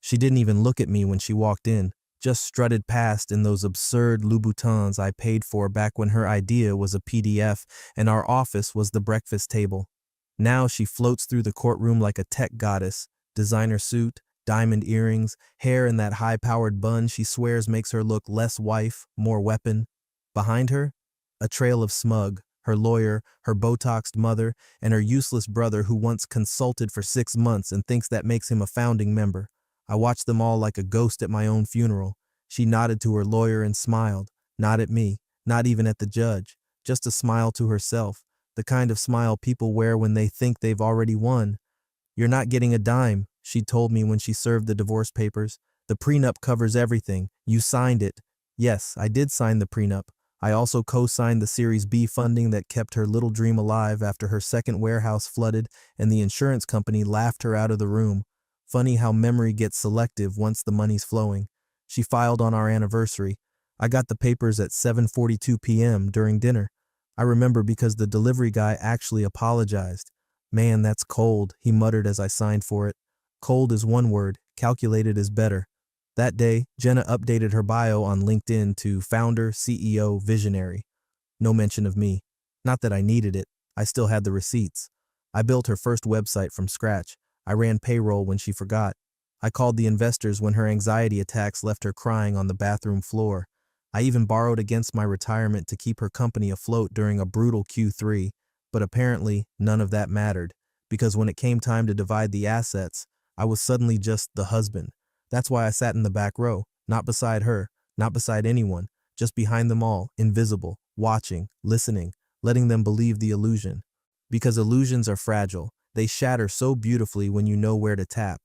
She didn't even look at me when she walked in, just strutted past in those absurd Louboutins I paid for back when her idea was a PDF and our office was the breakfast table. Now she floats through the courtroom like a tech goddess, designer suit, diamond earrings, hair in that high-powered bun she swears makes her look less wife, more weapon. Behind her, a trail of SMUG, her lawyer, her Botoxed mother, and her useless brother who once consulted for 6 months and thinks that makes him a founding member. I watched them all like a ghost at my own funeral. She nodded to her lawyer and smiled, not at me, not even at the judge, just a smile to herself, the kind of smile people wear when they think they've already won. "You're not getting a dime," she told me when she served the divorce papers. "The prenup covers everything. You signed it." Yes, I did sign the prenup. I also co-signed the Series B funding that kept her little dream alive after her second warehouse flooded and the insurance company laughed her out of the room. Funny how memory gets selective once the money's flowing. She filed on our anniversary. I got the papers at 7:42 p.m. during dinner. I remember because the delivery guy actually apologized. "Man, that's cold," he muttered as I signed for it. Cold is one word, calculated is better. That day, Jenna updated her bio on LinkedIn to founder, CEO, visionary. No mention of me. Not that I needed it. I still had the receipts. I built her first website from scratch. I ran payroll when she forgot. I called the investors when her anxiety attacks left her crying on the bathroom floor. I even borrowed against my retirement to keep her company afloat during a brutal Q3, but apparently none of that mattered, because when it came time to divide the assets, I was suddenly just the husband. That's why I sat in the back row, not beside her, not beside anyone, just behind them all, invisible, watching, listening, letting them believe the illusion. Because illusions are fragile. They shatter so beautifully when you know where to tap.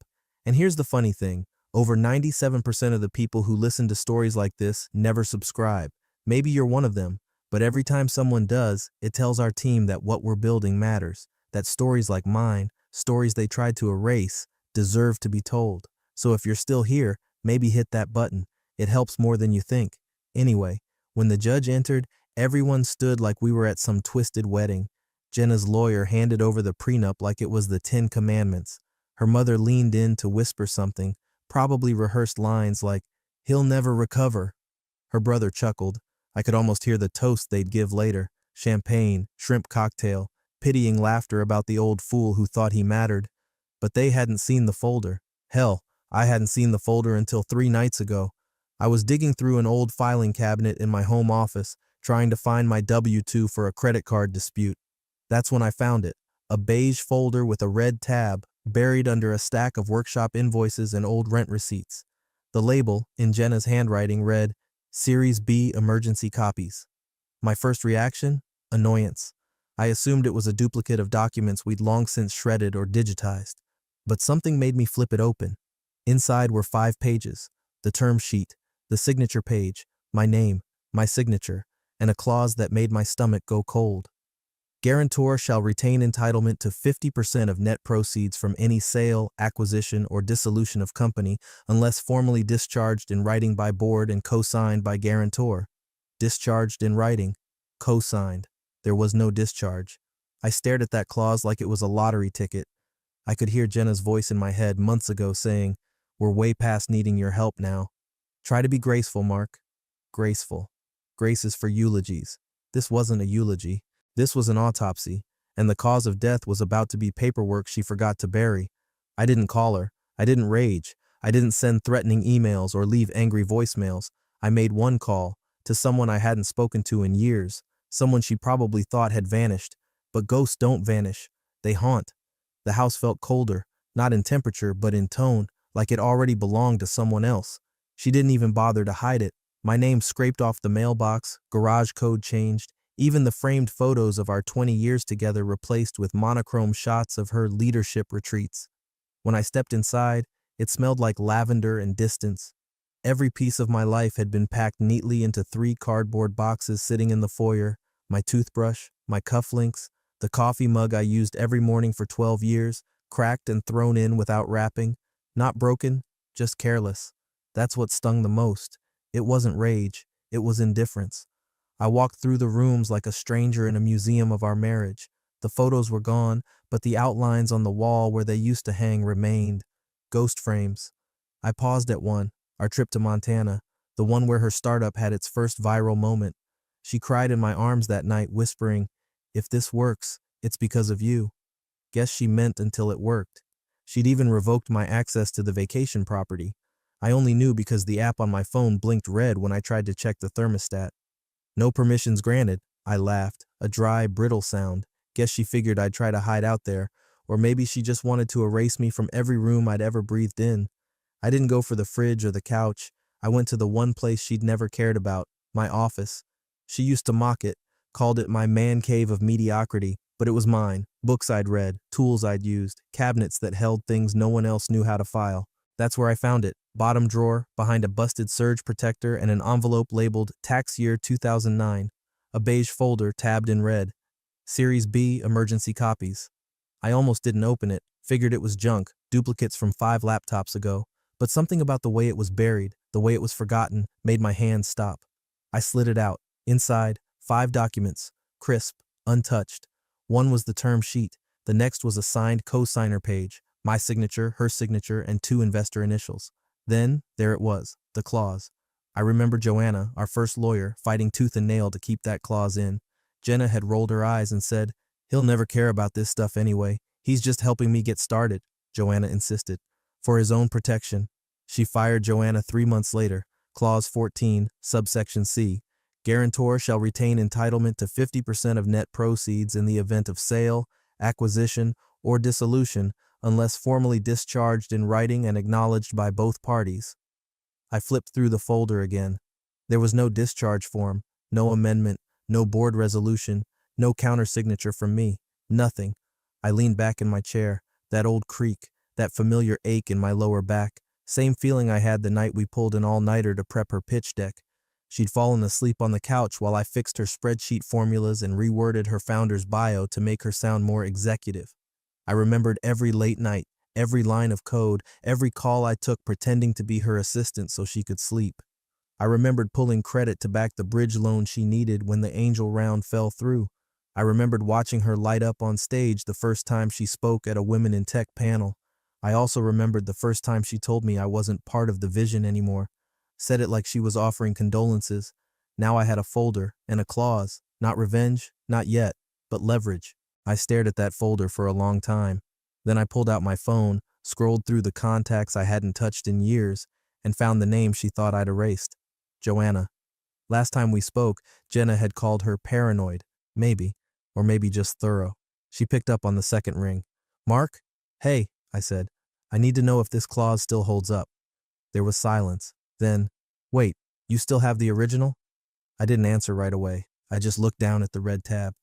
And here's the funny thing. Over 97% of the people who listen to stories like this never subscribe. Maybe you're one of them, but every time someone does, it tells our team that what we're building matters, that stories like mine, stories they tried to erase, deserve to be told. So if you're still here, maybe hit that button. It helps more than you think. Anyway, when the judge entered, everyone stood like we were at some twisted wedding. Jenna's lawyer handed over the prenup like it was the 10 Commandments. Her mother leaned in to whisper something, probably rehearsed lines like, "He'll never recover." Her brother chuckled. I could almost hear the toast they'd give later. Champagne, shrimp cocktail, pitying laughter about the old fool who thought he mattered. But they hadn't seen the folder. Hell, I hadn't seen the folder until 3 nights ago. I was digging through an old filing cabinet in my home office, trying to find my W-2 for a credit card dispute. That's when I found it, a beige folder with a red tab, buried under a stack of workshop invoices and old rent receipts. The label, in Jenna's handwriting, read, "Series B Emergency Copies." My first reaction? Annoyance. I assumed it was a duplicate of documents we'd long since shredded or digitized. But something made me flip it open. Inside were 5 pages, the term sheet, the signature page, my name, my signature, and a clause that made my stomach go cold. Guarantor shall retain entitlement to 50% of net proceeds from any sale, acquisition, or dissolution of company unless formally discharged in writing by board and co-signed by guarantor. Discharged in writing. Co-signed. There was no discharge. I stared at that clause like it was a lottery ticket. I could hear Jenna's voice in my head months ago saying, "We're way past needing your help now. Try to be graceful, Mark." Graceful. Grace is for eulogies. This wasn't a eulogy. This was an autopsy, and the cause of death was about to be paperwork she forgot to bury. I didn't call her. I didn't rage. I didn't send threatening emails or leave angry voicemails. I made one call, to someone I hadn't spoken to in years, someone she probably thought had vanished. But ghosts don't vanish. They haunt. The house felt colder, not in temperature, but in tone, like it already belonged to someone else. She didn't even bother to hide it. My name scraped off the mailbox, garage code changed, even the framed photos of our 20 years together replaced with monochrome shots of her leadership retreats. When I stepped inside, it smelled like lavender and distance. Every piece of my life had been packed neatly into 3 cardboard boxes sitting in the foyer, my toothbrush, my cufflinks, the coffee mug I used every morning for 12 years, cracked and thrown in without wrapping. Not broken, just careless. That's what stung the most. It wasn't rage, it was indifference. I walked through the rooms like a stranger in a museum of our marriage. The photos were gone, but the outlines on the wall where they used to hang remained. Ghost frames. I paused at one, our trip to Montana, the one where her startup had its first viral moment. She cried in my arms that night, whispering, "If this works, it's because of you." Guess she meant until it worked. She'd even revoked my access to the vacation property. I only knew because the app on my phone blinked red when I tried to check the thermostat. "No permissions granted," I laughed, a dry, brittle sound. Guess she figured I'd try to hide out there, or maybe she just wanted to erase me from every room I'd ever breathed in. I didn't go for the fridge or the couch. I went to the one place she'd never cared about, my office. She used to mock it, called it my man cave of mediocrity, but it was mine. Books I'd read, tools I'd used, cabinets that held things no one else knew how to file. That's where I found it, bottom drawer, behind a busted surge protector and an envelope labeled Tax Year 2009, a beige folder tabbed in red. Series B emergency copies. I almost didn't open it, figured it was junk, duplicates from 5 laptops ago, but something about the way it was buried, the way it was forgotten, made my hands stop. I slid it out. Inside, 5 documents, crisp, untouched. One was the term sheet, the next was a signed co-signer page, my signature, her signature, and 2 investor initials. Then, there it was, the clause. I remember Joanna, our first lawyer, fighting tooth and nail to keep that clause in. Jenna had rolled her eyes and said, "He'll never care about this stuff anyway. He's just helping me get started," Joanna insisted. "For his own protection." She fired Joanna 3 months later. Clause 14, subsection C. Guarantor shall retain entitlement to 50% of net proceeds in the event of sale, acquisition, or dissolution, unless formally discharged in writing and acknowledged by both parties. I flipped through the folder again. There was no discharge form, no amendment, no board resolution, no countersignature from me, nothing. I leaned back in my chair, that old creak, that familiar ache in my lower back, same feeling I had the night we pulled an all-nighter to prep her pitch deck. She'd fallen asleep on the couch while I fixed her spreadsheet formulas and reworded her founder's bio to make her sound more executive. I remembered every late night, every line of code, every call I took pretending to be her assistant so she could sleep. I remembered pulling credit to back the bridge loan she needed when the angel round fell through. I remembered watching her light up on stage the first time she spoke at a Women in Tech panel. I also remembered the first time she told me I wasn't part of the vision anymore. Said it like she was offering condolences. Now I had a folder and a clause. Not revenge, not yet, but leverage. I stared at that folder for a long time. Then I pulled out my phone, scrolled through the contacts I hadn't touched in years, and found the name she thought I'd erased. Joanna. Last time we spoke, Jenna had called her paranoid. Maybe. Or maybe just thorough. She picked up on the second ring. "Mark?" "Hey," I said. "I need to know if this clause still holds up." There was silence. Then, "Wait, you still have the original?" I didn't answer right away. I just looked down at the red tab.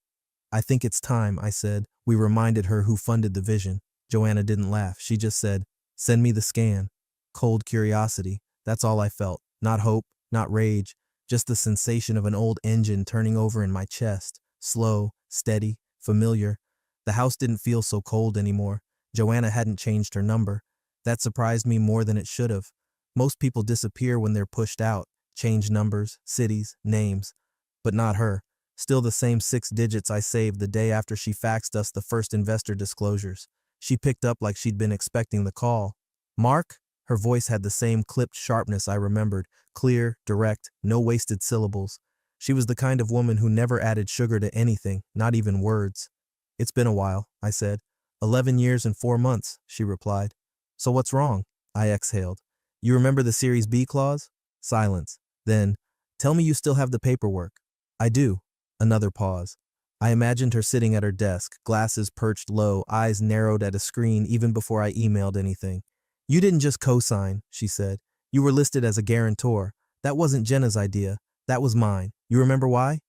"I think it's time," I said. We reminded her who funded the vision. Joanna didn't laugh. She just said, "Send me the scan." Cold curiosity. That's all I felt. Not hope, not rage, just the sensation of an old engine turning over in my chest. Slow, steady, familiar. The house didn't feel so cold anymore. Joanna hadn't changed her number. That surprised me more than it should have. Most people disappear when they're pushed out, change numbers, cities, names. But not her. Still the same 6 digits I saved the day after she faxed us the first investor disclosures. She picked up like she'd been expecting the call. "Mark?" Her voice had the same clipped sharpness I remembered, clear, direct, no wasted syllables. She was the kind of woman who never added sugar to anything, not even words. "It's been a while," I said. 11 years and 4 months, she replied. "So what's wrong?" I exhaled. "You remember the Series B clause?" Silence. Then, "Tell me you still have the paperwork." "I do." Another pause. I imagined her sitting at her desk, glasses perched low, eyes narrowed at a screen even before I emailed anything. "You didn't just co-sign," she said. "You were listed as a guarantor. That wasn't Jenna's idea. That was mine. You remember why?"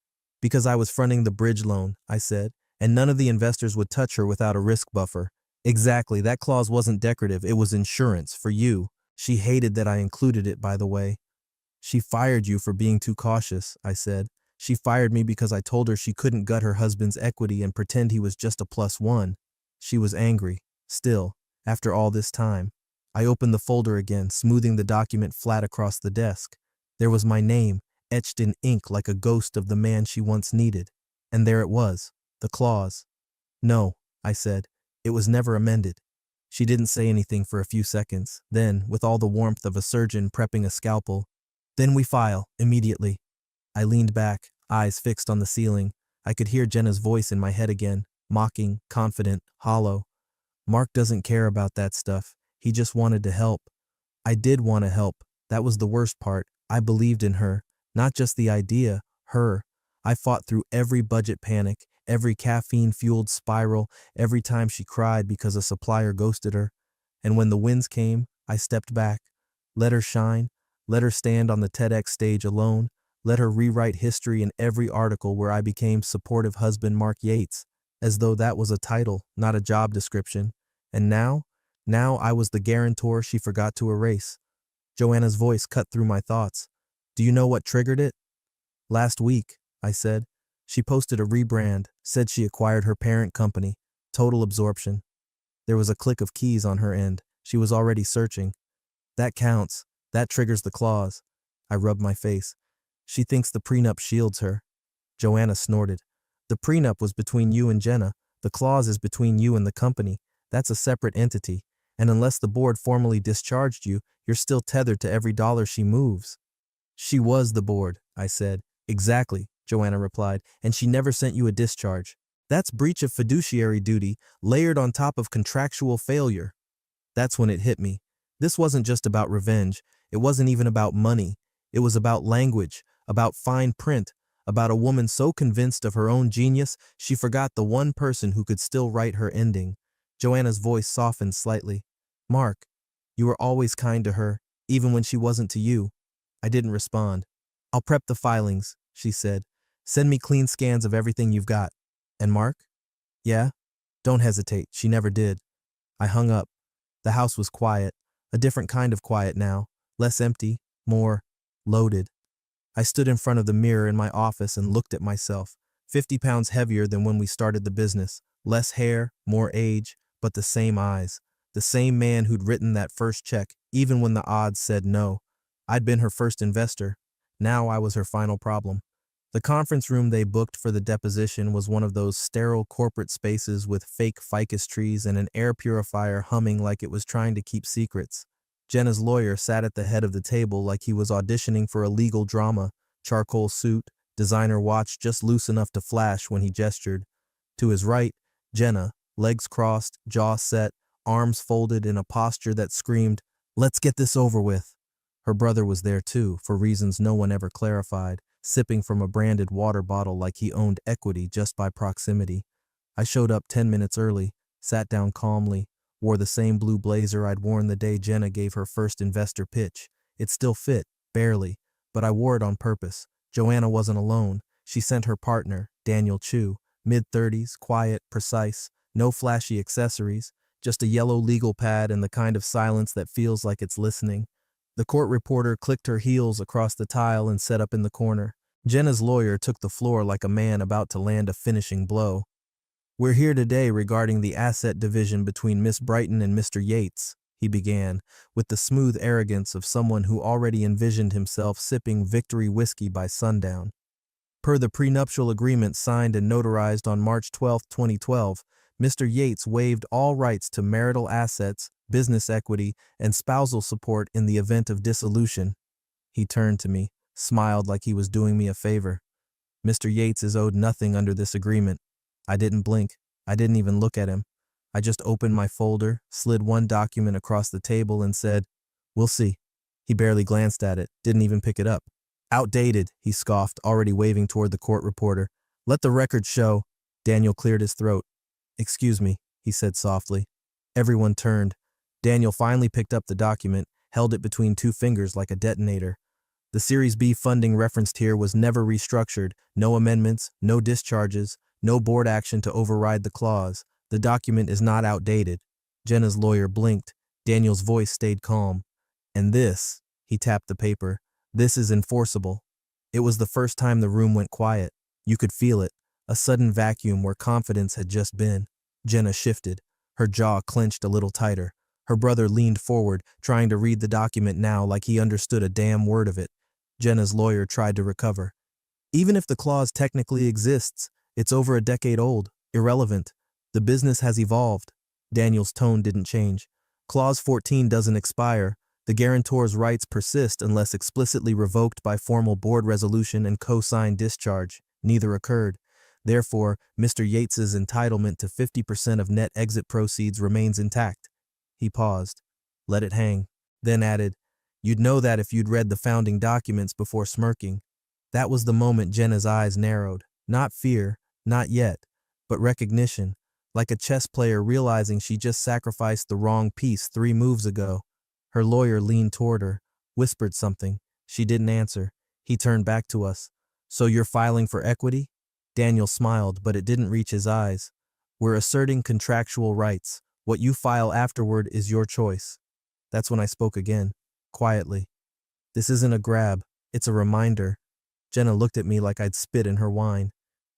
"Because I was fronting the bridge loan," I said, "and none of the investors would touch her without a risk buffer." "Exactly. That clause wasn't decorative. It was insurance, for you." She hated that I included it, by the way. "She fired you for being too cautious," I said. "She fired me because I told her she couldn't gut her husband's equity and pretend he was just a +1. She was angry. Still, after all this time. I opened the folder again, smoothing the document flat across the desk. There was my name, etched in ink like a ghost of the man she once needed. And there it was, the clause. "No," I said. "It was never amended." She didn't say anything for a few seconds. Then, with all the warmth of a surgeon prepping a scalpel, "Then we file, immediately." I leaned back, eyes fixed on the ceiling. I could hear Jenna's voice in my head again, mocking, confident, hollow. "Mark doesn't care about that stuff. He just wanted to help." I did want to help. That was the worst part. I believed in her. Not just the idea, her. I fought through every budget panic, every caffeine-fueled spiral, every time she cried because a supplier ghosted her. And when the wins came, I stepped back. Let her shine. Let her stand on the TEDx stage alone. Let her rewrite history in every article where I became supportive husband Mark Yates, as though that was a title, not a job description. And now I was the guarantor she forgot to erase. Joanna's voice cut through my thoughts. "Do you know what triggered it?" "Last week," I said. "She posted a rebrand, said she acquired her parent company. Total absorption." There was a click of keys on her end. She was already searching. "That counts. That triggers the clause." I rubbed my face. "She thinks the prenup shields her." Joanna snorted. "The prenup was between you and Jenna. The clause is between you and the company. That's a separate entity. And unless the board formally discharged you, you're still tethered to every dollar she moves." "She was the board," I said. "Exactly," Joanna replied, "and she never sent you a discharge. That's breach of fiduciary duty, layered on top of contractual failure." That's when it hit me. This wasn't just about revenge. It wasn't even about money. It was about language, about fine print, about a woman so convinced of her own genius, she forgot the one person who could still write her ending. Joanna's voice softened slightly. "Mark, you were always kind to her, even when she wasn't to you." I didn't respond. "I'll prep the filings," she said. "Send me clean scans of everything you've got." "And Mark?" "Yeah?" "Don't hesitate." She never did. I hung up. The house was quiet, a different kind of quiet now, less empty, more loaded. I stood in front of the mirror in my office and looked at myself, 50 pounds heavier than when we started the business, less hair, more age, but the same eyes. The same man who'd written that first check, even when the odds said no. I'd been her first investor. Now I was her final problem. The conference room they booked for the deposition was one of those sterile corporate spaces with fake ficus trees and an air purifier humming like it was trying to keep secrets. Jenna's lawyer sat at the head of the table like he was auditioning for a legal drama, charcoal suit, designer watch just loose enough to flash when he gestured. To his right, Jenna, legs crossed, jaw set, arms folded in a posture that screamed, "Let's get this over with." Her brother was there too, for reasons no one ever clarified, sipping from a branded water bottle like he owned equity just by proximity. I showed up 10 minutes early, sat down calmly, wore the same blue blazer I'd worn the day Jenna gave her first investor pitch. It still fit, barely, but I wore it on purpose. Joanna wasn't alone. She sent her partner, Daniel Chu, mid-30s, quiet, precise, no flashy accessories, just a yellow legal pad and the kind of silence that feels like it's listening. The court reporter clicked her heels across the tile and sat up in the corner. Jenna's lawyer took the floor like a man about to land a finishing blow. "We're here today regarding the asset division between Miss Brighton and Mr. Yates," he began, with the smooth arrogance of someone who already envisioned himself sipping victory whiskey by sundown. "Per the prenuptial agreement signed and notarized on March 12, 2012, Mr. Yates waived all rights to marital assets, business equity, and spousal support in the event of dissolution." He turned to me, smiled like he was doing me a favor. "Mr. Yates is owed nothing under this agreement." I didn't blink. I didn't even look at him. I just opened my folder, slid one document across the table and said, "We'll see." He barely glanced at it, didn't even pick it up. "Outdated," he scoffed, already waving toward the court reporter. "Let the record show." Daniel cleared his throat. "Excuse me," he said softly. Everyone turned. Daniel finally picked up the document, held it between two fingers like a detonator. "The Series B funding referenced here was never restructured, no amendments, no discharges, no board action to override the clause. The document is not outdated." Jenna's lawyer blinked. Daniel's voice stayed calm. "And this," he tapped the paper, "this is enforceable." It was the first time the room went quiet. You could feel it, a sudden vacuum where confidence had just been. Jenna shifted. Her jaw clenched a little tighter. Her brother leaned forward, trying to read the document now like he understood a damn word of it. Jenna's lawyer tried to recover. "Even if the clause technically exists, it's over a decade old, irrelevant. The business has evolved." Daniel's tone didn't change. Clause 14 doesn't expire. The guarantor's rights persist unless explicitly revoked by formal board resolution and co-signed discharge. Neither occurred. Therefore, Mr. Yates's entitlement to 50% of net exit proceeds remains intact. He paused. Let it hang. Then added, "You'd know that if you'd read the founding documents before smirking." That was the moment Jenna's eyes narrowed. Not fear, not yet, but recognition, like a chess player realizing she just sacrificed the wrong piece 3 moves ago. Her lawyer leaned toward her, whispered something. She didn't answer. He turned back to us. "So you're filing for equity?" Daniel smiled, but it didn't reach his eyes. "We're asserting contractual rights. What you file afterward is your choice." That's when I spoke again, quietly. "This isn't a grab, it's a reminder." Jenna looked at me like I'd spit in her wine.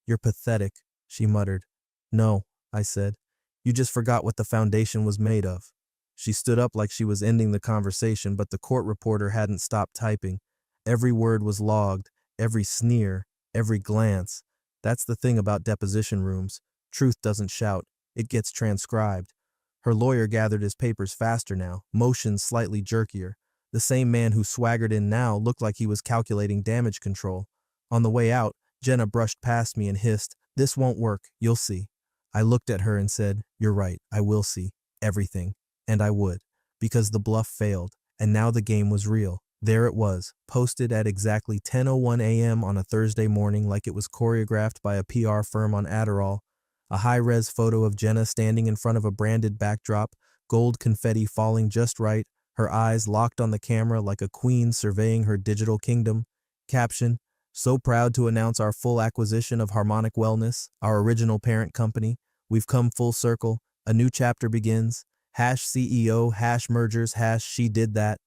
"You're pathetic," she muttered. "No," I said. "You just forgot what the foundation was made of." She stood up like she was ending the conversation, but the court reporter hadn't stopped typing. Every word was logged, every sneer, every glance. That's the thing about deposition rooms. Truth doesn't shout, it gets transcribed. Her lawyer gathered his papers faster now, motions slightly jerkier. The same man who swaggered in now looked like he was calculating damage control. On the way out, Jenna brushed past me and hissed, "This won't work, you'll see." I looked at her and said, "You're right, I will see. Everything." And I would, because the bluff failed, and now the game was real. There it was, posted at exactly 10:01 a.m. on a Thursday morning like it was choreographed by a PR firm on Adderall. A high-res photo of Jenna standing in front of a branded backdrop, gold confetti falling just right, her eyes locked on the camera like a queen surveying her digital kingdom. Caption, "So proud to announce our full acquisition of Harmonic Wellness, our original parent company. We've come full circle. A new chapter begins. #CEO, #mergers, #she did that."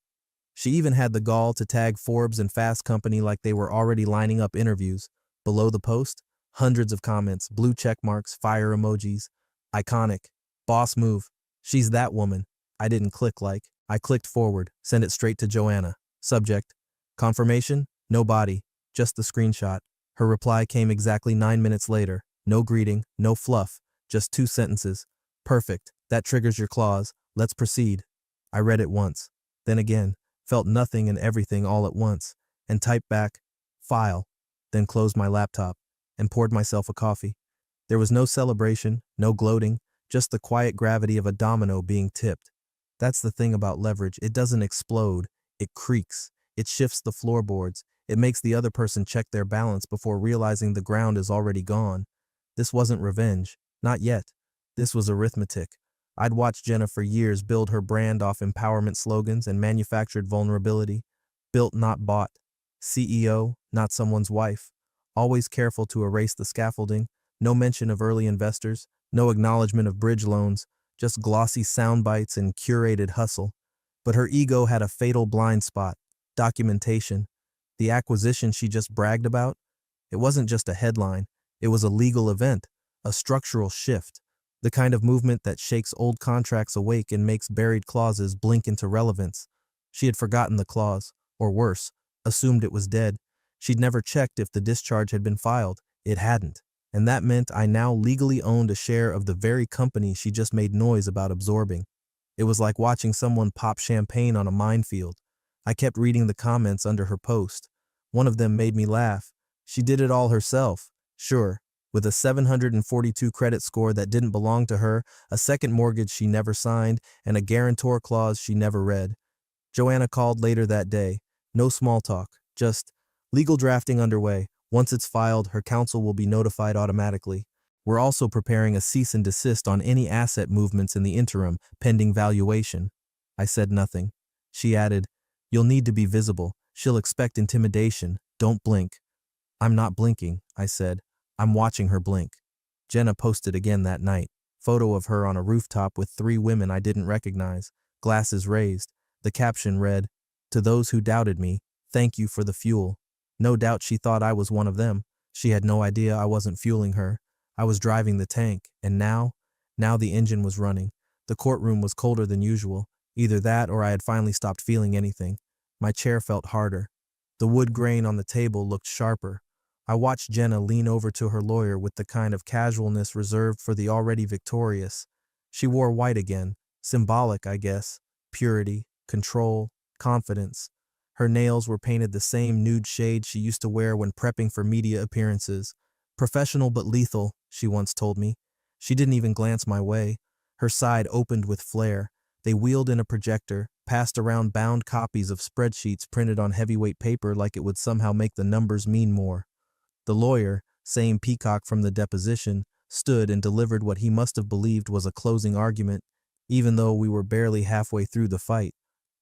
She even had the gall to tag Forbes and Fast Company like they were already lining up interviews. Below the post, hundreds of comments, blue check marks, fire emojis. Iconic. Boss move. She's that woman. I didn't click like. I clicked forward, sent it straight to Joanna. Subject, confirmation? No body. Just the screenshot. Her reply came exactly 9 minutes later. No greeting, no fluff, just 2 sentences. "Perfect. That triggers your clause. Let's proceed." I read it once, then again, felt nothing and everything all at once, and typed back, "File," then closed my laptop, and poured myself a coffee. There was no celebration, no gloating, just the quiet gravity of a domino being tipped. That's the thing about leverage, it doesn't explode, it creaks, it shifts the floorboards, it makes the other person check their balance before realizing the ground is already gone. This wasn't revenge, not yet. This was arithmetic. I'd watched Jenna for years build her brand off empowerment slogans and manufactured vulnerability. Built, not bought. CEO, not someone's wife. Always careful to erase the scaffolding. No mention of early investors. No acknowledgement of bridge loans. Just glossy sound bites and curated hustle. But her ego had a fatal blind spot. Documentation. The acquisition she just bragged about? It wasn't just a headline. It was a legal event. A structural shift. The kind of movement that shakes old contracts awake and makes buried clauses blink into relevance. She had forgotten the clause, or worse, assumed it was dead. She'd never checked if the discharge had been filed. It hadn't. And that meant I now legally owned a share of the very company she just made noise about absorbing. It was like watching someone pop champagne on a minefield. I kept reading the comments under her post. One of them made me laugh. She did it all herself. Sure. With a 742 credit score that didn't belong to her, a second mortgage she never signed, and a guarantor clause she never read. Joanna called later that day. No small talk, just, "Legal drafting underway. Once it's filed, her counsel will be notified automatically. We're also preparing a cease and desist on any asset movements in the interim, pending valuation." I said nothing. She added, "You'll need to be visible. She'll expect intimidation. Don't blink." "I'm not blinking," I said. "I'm watching her blink." Jenna posted again that night. Photo of her on a rooftop with 3 women I didn't recognize, glasses raised. The caption read, "To those who doubted me, thank you for the fuel." No doubt she thought I was one of them. She had no idea I wasn't fueling her. I was driving the tank, and now the engine was running. The courtroom was colder than usual. Either that or I had finally stopped feeling anything. My chair felt harder. The wood grain on the table looked sharper. I watched Jenna lean over to her lawyer with the kind of casualness reserved for the already victorious. She wore white again, symbolic, I guess. Purity, control, confidence. Her nails were painted the same nude shade she used to wear when prepping for media appearances. Professional but lethal, she once told me. She didn't even glance my way. Her side opened with flair. They wheeled in a projector, passed around bound copies of spreadsheets printed on heavyweight paper like it would somehow make the numbers mean more. The lawyer, same peacock from the deposition, stood and delivered what he must have believed was a closing argument, even though we were barely halfway through the fight.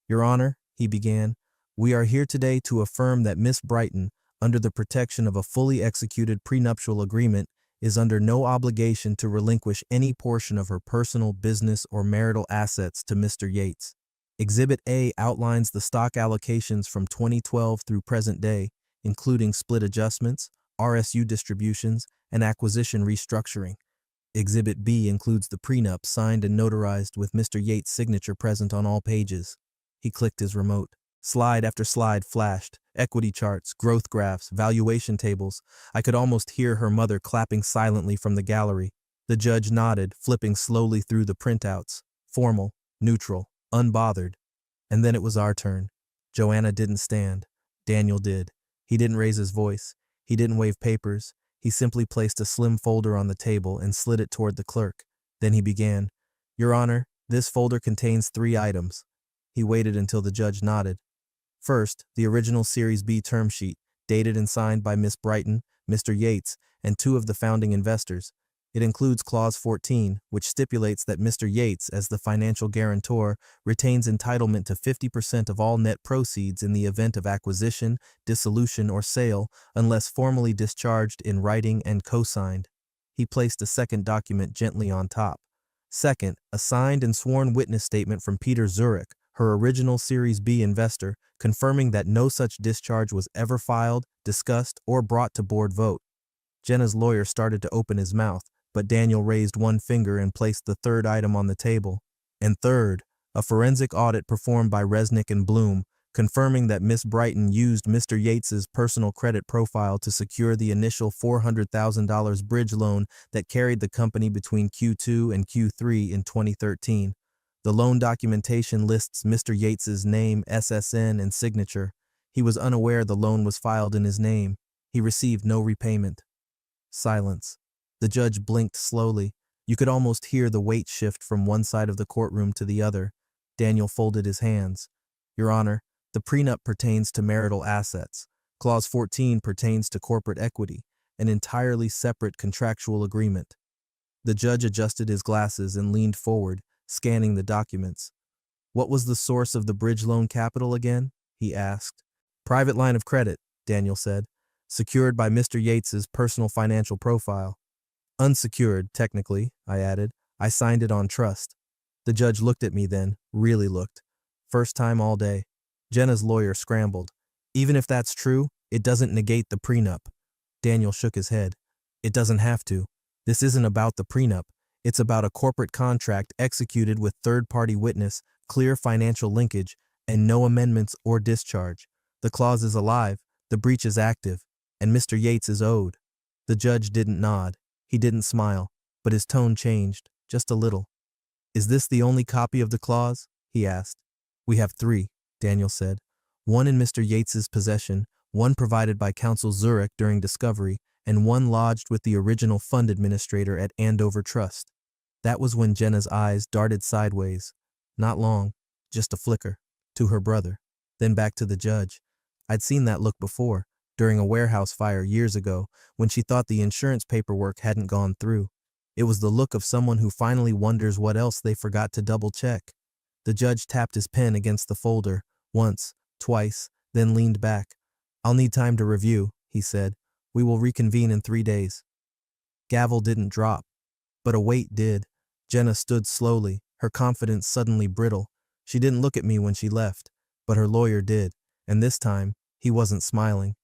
"Your Honor," he began, "we are here today to affirm that Miss Brighton, under the protection of a fully executed prenuptial agreement, is under no obligation to relinquish any portion of her personal, business, or marital assets to Mr. Yates. Exhibit A outlines the stock allocations from 2012 through present day, including split adjustments, RSU distributions, and acquisition restructuring. Exhibit B includes the prenup signed and notarized with Mr. Yates' signature present on all pages." He clicked his remote. Slide after slide flashed, equity charts, growth graphs, valuation tables. I could almost hear her mother clapping silently from the gallery. The judge nodded, flipping slowly through the printouts. Formal, neutral, unbothered. And then it was our turn. Joanna didn't stand. Daniel did. He didn't raise his voice. He didn't wave papers. He simply placed a slim folder on the table and slid it toward the clerk. Then he began, "Your Honor, this folder contains 3 items." He waited until the judge nodded. First, the original Series B term sheet, dated and signed by Miss Brighton, Mr. Yates, and 2 of the founding investors. It includes Clause 14, which stipulates that Mr. Yates, as the financial guarantor, retains entitlement to 50% of all net proceeds in the event of acquisition, dissolution, or sale, unless formally discharged in writing and co-signed. He placed a second document gently on top. Second, a signed and sworn witness statement from Peter Zurich, her original Series B investor, confirming that no such discharge was ever filed, discussed, or brought to board vote. Jenna's lawyer started to open his mouth, but Daniel raised one finger and placed the third item on the table. And third, a forensic audit performed by Resnick and Bloom, confirming that Miss Brighton used Mr. Yates's personal credit profile to secure the initial $400,000 bridge loan that carried the company between Q2 and Q3 in 2013. The loan documentation lists Mr. Yates's name, SSN, and signature. He was unaware the loan was filed in his name. He received no repayment. Silence. The judge blinked slowly. You could almost hear the weight shift from one side of the courtroom to the other. Daniel folded his hands. "Your Honor, the prenup pertains to marital assets. Clause 14 pertains to corporate equity, an entirely separate contractual agreement." The judge adjusted his glasses and leaned forward, scanning the documents. "What was the source of the bridge loan capital again?" he asked. "Private line of credit," Daniel said, "secured by Mr. Yates's personal financial profile." "Unsecured, technically," I added. "I signed it on trust." The judge looked at me then, really looked. First time all day. Jenna's lawyer scrambled. "Even if that's true, it doesn't negate the prenup." Daniel shook his head. "It doesn't have to. This isn't about the prenup. It's about a corporate contract executed with third-party witness, clear financial linkage, and no amendments or discharge. The clause is alive, the breach is active, and Mr. Yates is owed." The judge didn't nod. He didn't smile, but his tone changed, just a little. "Is this the only copy of the clause?" he asked. "We have 3, Daniel said. "One in Mr. Yates's possession, one provided by counsel Zurich during discovery, and one lodged with the original fund administrator at Andover Trust." That was when Jenna's eyes darted sideways. Not long, just a flicker, to her brother, then back to the judge. I'd seen that look before, during a warehouse fire years ago, when she thought the insurance paperwork hadn't gone through. It was the look of someone who finally wonders what else they forgot to double-check. The judge tapped his pen against the folder, once, twice, then leaned back. "I'll need time to review," he said. "We will reconvene in 3 days." Gavel didn't drop, but a weight did. Jenna stood slowly, her confidence suddenly brittle. She didn't look at me when she left, but her lawyer did, and this time, he wasn't smiling.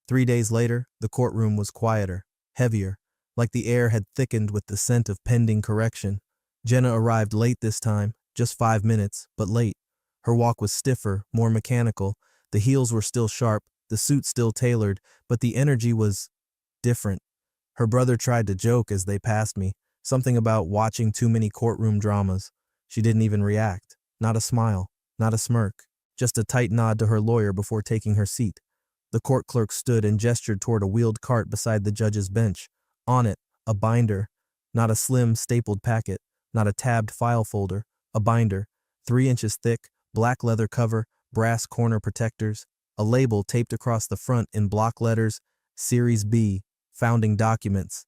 3 days later, the courtroom was quieter, heavier, like the air had thickened with the scent of pending correction. Jenna arrived late this time, just 5 minutes, but late. Her walk was stiffer, more mechanical. The heels were still sharp, the suit still tailored, but the energy was different. Her brother tried to joke as they passed me. Something about watching too many courtroom dramas. She didn't even react. Not a smile, not a smirk, just a tight nod to her lawyer before taking her seat. The court clerk stood and gestured toward a wheeled cart beside the judge's bench. On it, a binder, not a slim, stapled packet, not a tabbed file folder, a binder, 3 inches thick, black leather cover, brass corner protectors, a label taped across the front in block letters, Series B, Founding Documents.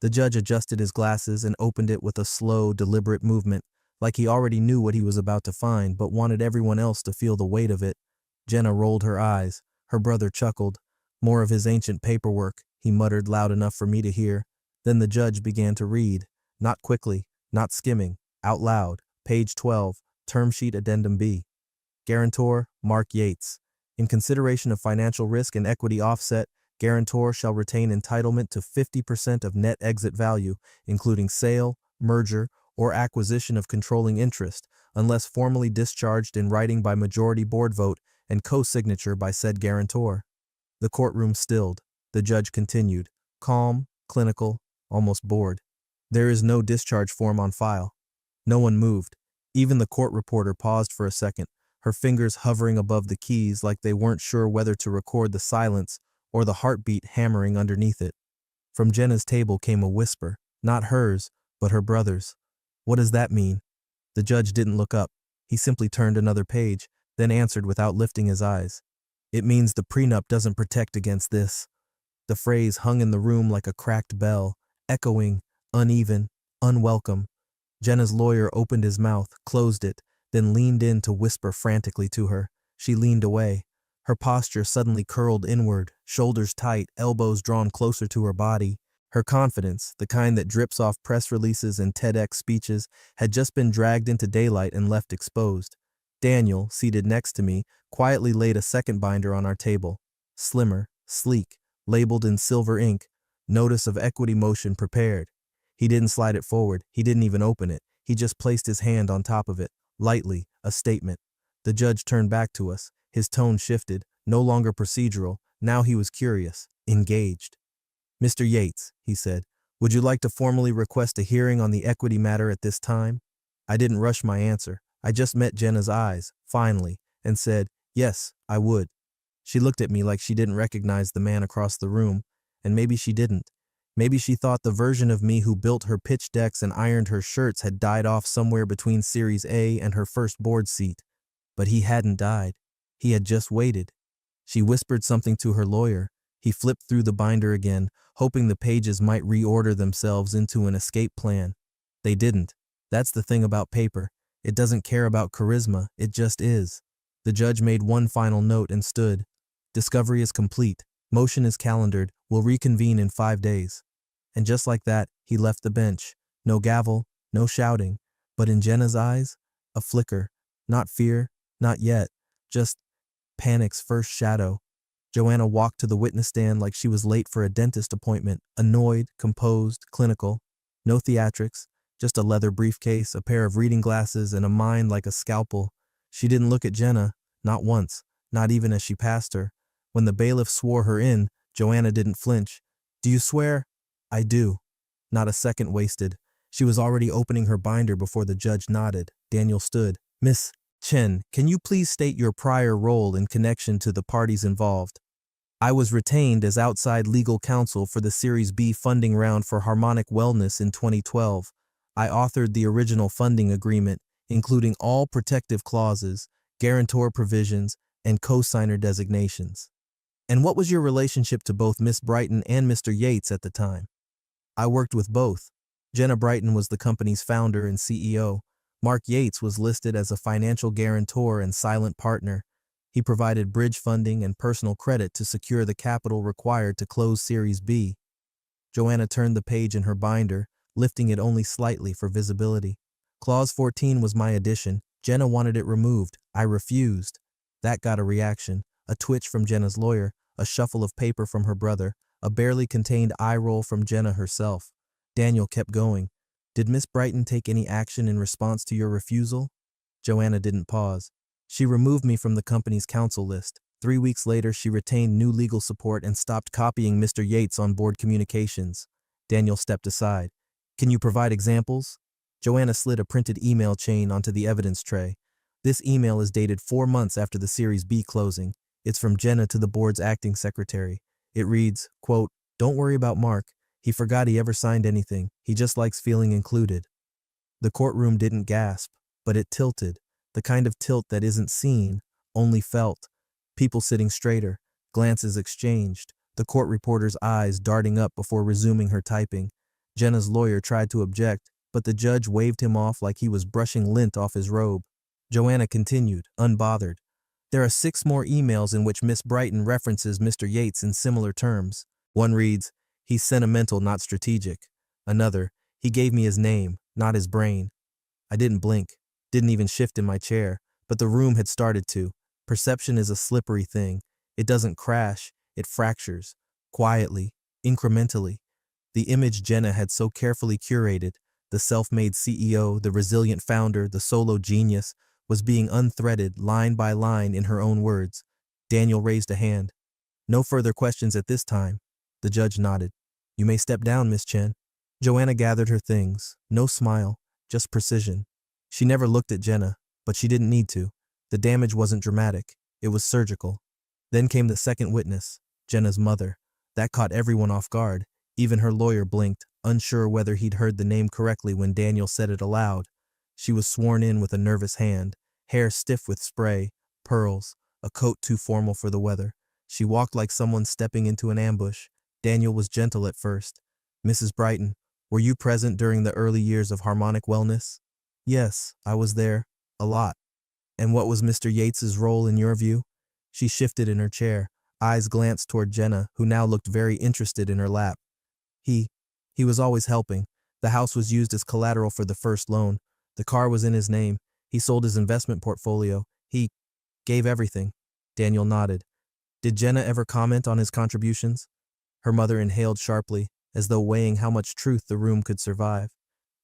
The judge adjusted his glasses and opened it with a slow, deliberate movement, like he already knew what he was about to find but wanted everyone else to feel the weight of it. Jenna rolled her eyes. Her brother chuckled. More of his ancient paperwork, he muttered loud enough for me to hear. Then the judge began to read, not quickly, not skimming, out loud. Page 12, Term Sheet Addendum B. Guarantor, Mark Yates. In consideration of financial risk and equity offset, guarantor shall retain entitlement to 50% of net exit value, including sale, merger, or acquisition of controlling interest, unless formally discharged in writing by majority board vote and co-signature by said guarantor. The courtroom stilled. The judge continued, calm, clinical, almost bored. There is no discharge form on file. No one moved. Even the court reporter paused for a second, her fingers hovering above the keys like they weren't sure whether to record the silence or the heartbeat hammering underneath it. From Jenna's table came a whisper, not hers, but her brother's. What does that mean? The judge didn't look up. He simply turned another page, then answered without lifting his eyes. It means the prenup doesn't protect against this. The phrase hung in the room like a cracked bell, echoing, uneven, unwelcome. Jenna's lawyer opened his mouth, closed it, then leaned in to whisper frantically to her. She leaned away. Her posture suddenly curled inward, shoulders tight, elbows drawn closer to her body. Her confidence, the kind that drips off press releases and TEDx speeches, had just been dragged into daylight and left exposed. Daniel, seated next to me, quietly laid a second binder on our table. Slimmer, sleek, labeled in silver ink, notice of equity motion prepared. He didn't slide it forward, he didn't even open it, he just placed his hand on top of it, lightly, a statement. The judge turned back to us, his tone shifted, no longer procedural, now he was curious, engaged. Mr. Yates, he said, would you like to formally request a hearing on the equity matter at this time? I didn't rush my answer. I just met Jenna's eyes, finally, and said, yes, I would. She looked at me like she didn't recognize the man across the room, and maybe she didn't. Maybe she thought the version of me who built her pitch decks and ironed her shirts had died off somewhere between Series A and her first board seat. But he hadn't died. He had just waited. She whispered something to her lawyer. He flipped through the binder again, hoping the pages might reorder themselves into an escape plan. They didn't. That's the thing about paper. It doesn't care about charisma, it just is. The judge made one final note and stood. Discovery is complete. Motion is calendared. We'll reconvene in 5 days. And just like that, he left the bench. No gavel, no shouting. But in Jenna's eyes, a flicker. Not fear, not yet. Just panic's first shadow. Joanna walked to the witness stand like she was late for a dentist appointment, annoyed, composed, clinical. No theatrics, just a leather briefcase, a pair of reading glasses, and a mind like a scalpel. She didn't look at Jenna, not once, not even as she passed her. When the bailiff swore her in, Joanna didn't flinch. Do you swear? I do. Not a second wasted. She was already opening her binder before the judge nodded. Daniel stood. Miss Chen, can you please state your prior role in connection to the parties involved? I was retained as outside legal counsel for the Series B funding round for Harmonic Wellness in 2012. I authored the original funding agreement, including all protective clauses, guarantor provisions, and co-signer designations. And what was your relationship to both Miss Brighton and Mr. Yates at the time? I worked with both. Jenna Brighton was the company's founder and CEO. Mark Yates was listed as a financial guarantor and silent partner. He provided bridge funding and personal credit to secure the capital required to close Series B. Joanna turned the page in her binder, lifting it only slightly for visibility. Clause 14 was my addition. Jenna wanted it removed. I refused. That got a reaction, a twitch from Jenna's lawyer, a shuffle of paper from her brother, a barely contained eye roll from Jenna herself. Daniel kept going. Did Miss Brighton take any action in response to your refusal? Joanna didn't pause. She removed me from the company's counsel list. 3 weeks later, she retained new legal support and stopped copying Mr. Yates on board communications. Daniel stepped aside. Can you provide examples? Joanna slid a printed email chain onto the evidence tray. This email is dated 4 months after the Series B closing. It's from Jenna to the board's acting secretary. It reads, quote, "Don't worry about Mark. He forgot he ever signed anything. He just likes feeling included." The courtroom didn't gasp, but it tilted, the kind of tilt that isn't seen, only felt. People sitting straighter, glances exchanged, the court reporter's eyes darting up before resuming her typing. Jenna's lawyer tried to object, but the judge waved him off like he was brushing lint off his robe. Joanna continued, unbothered. There are 6 more emails in which Miss Brighton references Mr. Yates in similar terms. One reads, "He's sentimental, not strategic." Another, "He gave me his name, not his brain." I didn't blink, didn't even shift in my chair, but the room had started to. Perception is a slippery thing. It doesn't crash, it fractures, quietly, incrementally. The image Jenna had so carefully curated, the self-made CEO, the resilient founder, the solo genius, was being unthreaded line by line in her own words. Daniel raised a hand. "No further questions at this time." The judge nodded. "You may step down, Miss Chen." Joanna gathered her things. No smile, just precision. She never looked at Jenna, but she didn't need to. The damage wasn't dramatic. It was surgical. Then came the second witness, Jenna's mother. That caught everyone off guard. Even her lawyer blinked, unsure whether he'd heard the name correctly when Daniel said it aloud. She was sworn in with a nervous hand, hair stiff with spray, pearls, a coat too formal for the weather. She walked like someone stepping into an ambush. Daniel was gentle at first. "Mrs. Brighton, were you present during the early years of Harmonic Wellness?" "Yes, I was there. A lot." "And what was Mr. Yates's role in your view?" She shifted in her chair. Eyes glanced toward Jenna, who now looked very interested in her lap. He was always helping. The house was used as collateral for the first loan. The car was in his name. He sold his investment portfolio. He gave everything." Daniel nodded. "Did Jenna ever comment on his contributions?" Her mother inhaled sharply, as though weighing how much truth the room could survive.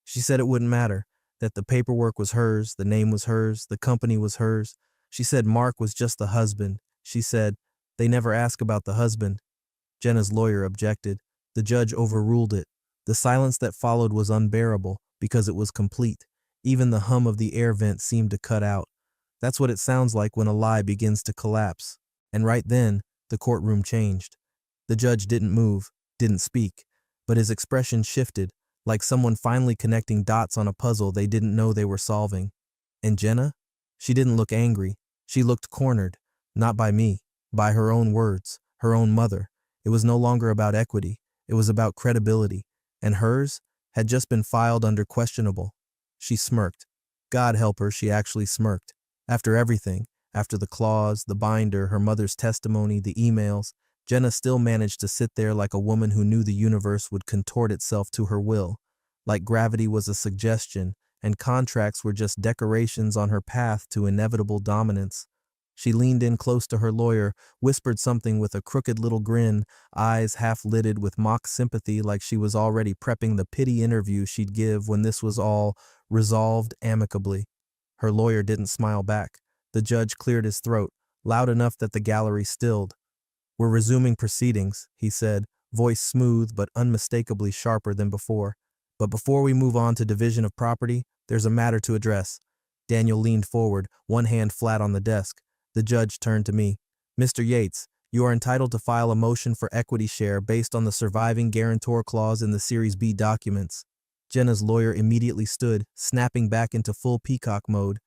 "She said it wouldn't matter, that the paperwork was hers, the name was hers, the company was hers. She said Mark was just the husband. She said, they never ask about the husband." Jenna's lawyer objected. The judge overruled it. The silence that followed was unbearable because it was complete. Even the hum of the air vent seemed to cut out. That's what it sounds like when a lie begins to collapse. And right then, the courtroom changed. The judge didn't move, didn't speak, but his expression shifted, like someone finally connecting dots on a puzzle they didn't know they were solving. And Jenna? She didn't look angry. She looked cornered, not by me, by her own words, her own mother. It was no longer about equity. It was about credibility. And hers had just been filed under questionable. She smirked. God help her, she actually smirked. After everything, after the clause, the binder, her mother's testimony, the emails, Jenna still managed to sit there like a woman who knew the universe would contort itself to her will, like gravity was a suggestion, and contracts were just decorations on her path to inevitable dominance. She leaned in close to her lawyer, whispered something with a crooked little grin, eyes half-lidded with mock sympathy like she was already prepping the pity interview she'd give when this was all resolved amicably. Her lawyer didn't smile back. The judge cleared his throat, loud enough that the gallery stilled. "We're resuming proceedings," he said, voice smooth but unmistakably sharper than before. "But before we move on to division of property, there's a matter to address." Daniel leaned forward, one hand flat on the desk. The judge turned to me. "Mr. Yates, you are entitled to file a motion for equity share based on the surviving guarantor clause in the Series B documents." Jenna's lawyer immediately stood, snapping back into full peacock mode.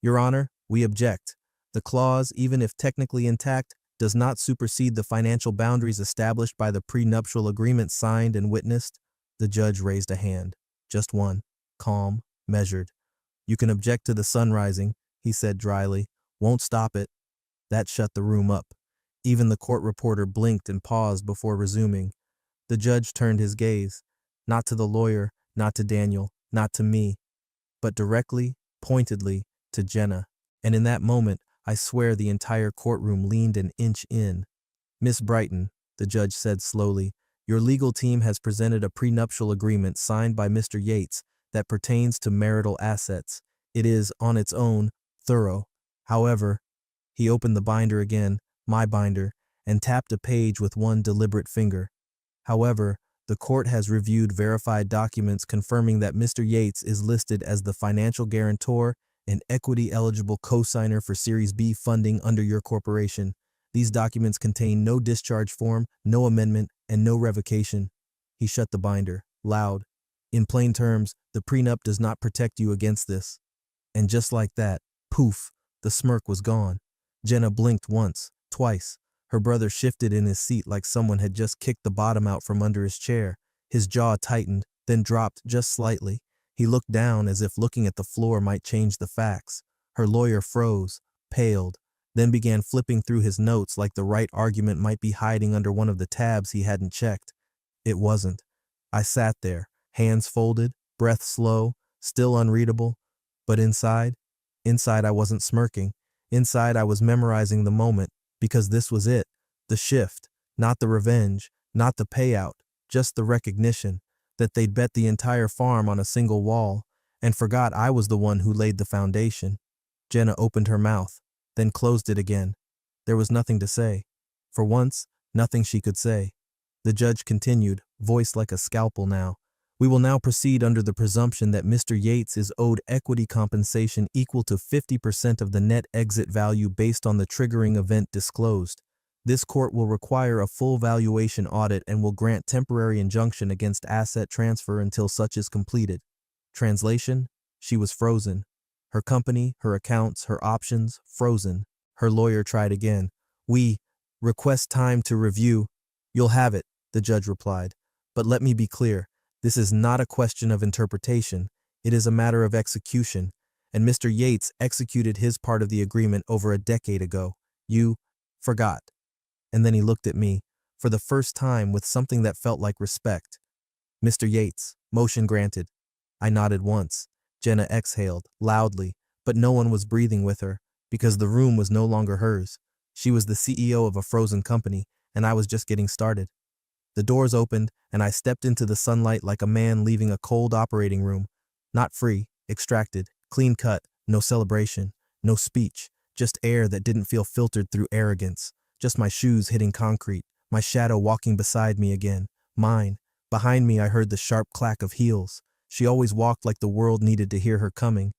"Your Honor, we object. The clause, even if technically intact, does not supersede the financial boundaries established by the prenuptial agreement signed and witnessed." The judge raised a hand. Just one. Calm, measured. "You can object to the sun rising," he said dryly. "Won't stop it." That shut the room up. Even the court reporter blinked and paused before resuming. The judge turned his gaze, not to the lawyer, not to Daniel, not to me, but directly, pointedly, to Jenna. And in that moment, I swear the entire courtroom leaned an inch in. "Miss Brighton," the judge said slowly, "your legal team has presented a prenuptial agreement signed by Mr. Yates that pertains to marital assets. It is, on its own, thorough. However," he opened the binder again, my binder, and tapped a page with one deliberate finger. "However, The court has reviewed verified documents confirming that Mr. Yates is listed as the financial guarantor and equity-eligible co-signer for Series B funding under your corporation. These documents contain no discharge form, no amendment, and no revocation. He shut the binder, loud. In plain terms, the prenup does not protect you against this. And just like that, poof, the smirk was gone. Jenna blinked once, twice. Her brother shifted in his seat like someone had just kicked the bottom out from under his chair. His jaw tightened, then dropped just slightly. He looked down as if looking at the floor might change the facts. Her lawyer froze, paled, then began flipping through his notes like the right argument might be hiding under one of the tabs he hadn't checked. It wasn't. I sat there, hands folded, breath slow, still unreadable. But inside I wasn't smirking. Inside I was memorizing the moment, because this was it. The shift, not the revenge, not the payout, just the recognition that they'd bet the entire farm on a single wall and forgot I was the one who laid the foundation. Jenna opened her mouth, then closed it again. There was nothing to say. For once, nothing she could say. The judge continued, voice like a scalpel now. We will now proceed under the presumption that Mr. Yates is owed equity compensation equal to 50% of the net exit value based on the triggering event disclosed. This court will require a full valuation audit and will grant temporary injunction against asset transfer until such is completed. Translation? She was frozen. Her company, her accounts, her options, frozen. Her lawyer tried again. We request time to review. You'll have it, the judge replied. But let me be clear. This is not a question of interpretation. It is a matter of execution, and Mr. Yates executed his part of the agreement over a decade ago. You forgot. And then he looked at me, for the first time with something that felt like respect. Mr. Yates, motion granted. I nodded once. Jenna exhaled, loudly, but no one was breathing with her, because the room was no longer hers. She was the CEO of a frozen company, and I was just getting started. The doors opened, and I stepped into the sunlight like a man leaving a cold operating room. Not free, extracted, clean cut, no celebration, no speech, just air that didn't feel filtered through arrogance, just my shoes hitting concrete, my shadow walking beside me again, mine. Behind me I heard the sharp clack of heels. She always walked like the world needed to hear her coming.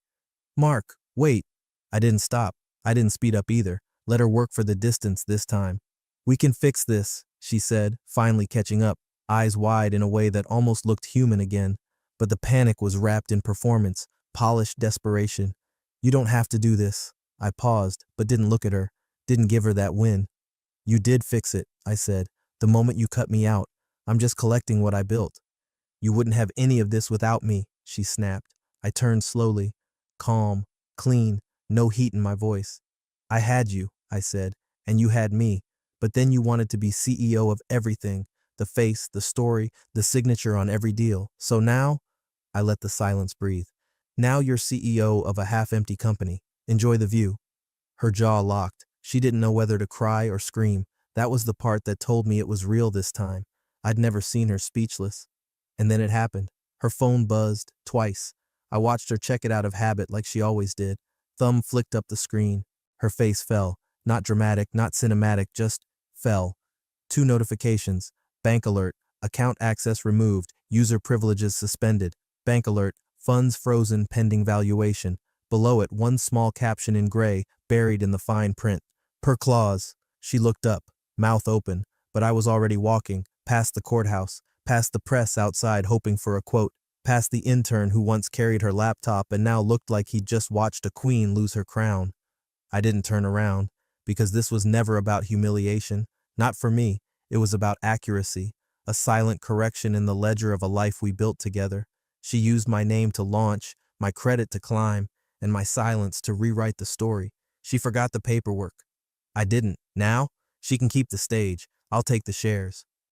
Mark, wait. I didn't stop. I didn't speed up either. Let her work for the distance this time. We can fix this, she said, finally catching up, eyes wide in a way that almost looked human again. But the panic was wrapped in performance, polished desperation. You don't have to do this. I paused, but didn't look at her, didn't give her that win. You did fix it, I said, the moment you cut me out. I'm just collecting what I built. You wouldn't have any of this without me, she snapped. I turned slowly, calm, clean, no heat in my voice. I had you, I said, and you had me. But then you wanted to be CEO of everything, the face, the story, the signature on every deal. So now, I let the silence breathe. Now you're CEO of a half-empty company. Enjoy the view. Her jaw locked. She didn't know whether to cry or scream. That was the part that told me it was real this time. I'd never seen her speechless. And then it happened. Her phone buzzed, twice. I watched her check it out of habit like she always did. Thumb flicked up the screen. Her face fell. Not dramatic, not cinematic, just fell. 2 notifications. Bank alert. Account access removed. User privileges suspended. Bank alert. Funds frozen pending valuation. Below it, one small caption in gray, buried in the fine print. Per clause. She looked up, mouth open, but I was already walking, past the courthouse, past the press outside hoping for a quote, past the intern who once carried her laptop and now looked like he'd just watched a queen lose her crown. I didn't turn around, because this was never about humiliation. Not for me. It was about accuracy, a silent correction in the ledger of a life we built together. She used my name to launch, my credit to climb, and my silence to rewrite the story. She forgot the paperwork. I didn't. Now, she can keep the stage. I'll take the shares.